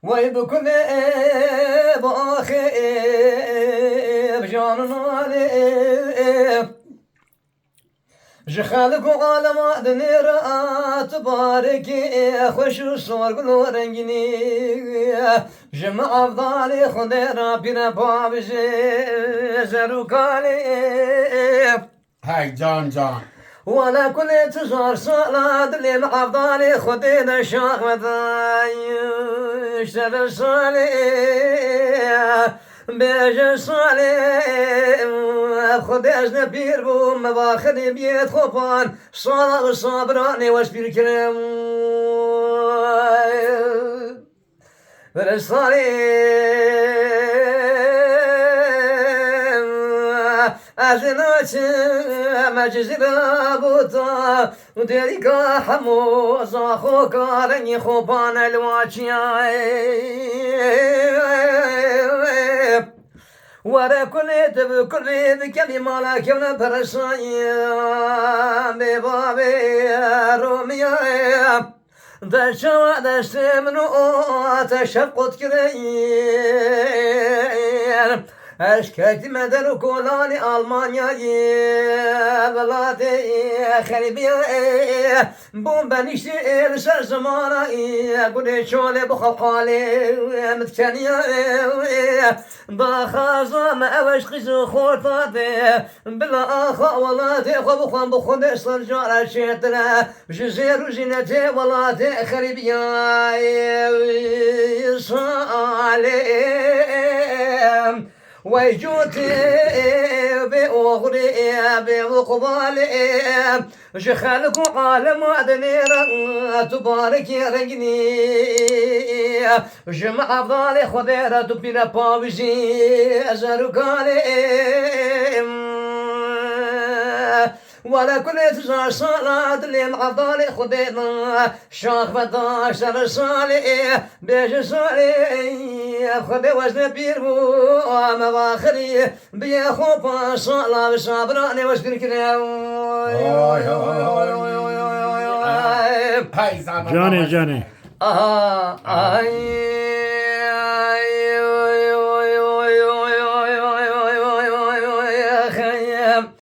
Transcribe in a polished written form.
ويبكم بأخيب جاننا لي جخالك عالم دنيرات باركي خوش صور قلو رنجني جمع أفضالي خديرا بنا بابجي زروكالي. Hey, John. ولا كل تزار صلاة اللي مع أفضالي خدينا شاخ مثايش تبى صالي بيج صالي خديش نبير بوم باخذ بيت خبان صلاة صابراني واشبير كرم أزنات مجزرة بوتا وديك حمو صاخو كارني خوبان الواتشاي ورا كل بكل بكلمة لك يوم برسايا ببابي روميا دشوا دشمنو تشفقت كريم أشكت مدن كولاني ألمانيا بلادي خريبيا بوم بنيشتي إرسال زمانا قولي شولي بخلقالي متكنيا بخازا ما أوش خيزو خورفاتي بلا أخا ولاتي خو بخوان بخون سرجارة شيطرة جزير وزينتي ولاتي خريبيا صالي ويجوتي بأغري بمقبالي شخالك عالم دنيرا تبارك رجني جمع أفضالي خذيرة بنا بابجي أزرقالي ولا كل تزار صلاة اللي مع ضالي خدينا شاخ فتاش رسالي بيج صالي خدي وزن بيربو مباخري بيخوبا صلاة بصابراني واشكر كريم. Hey, Johnny. آه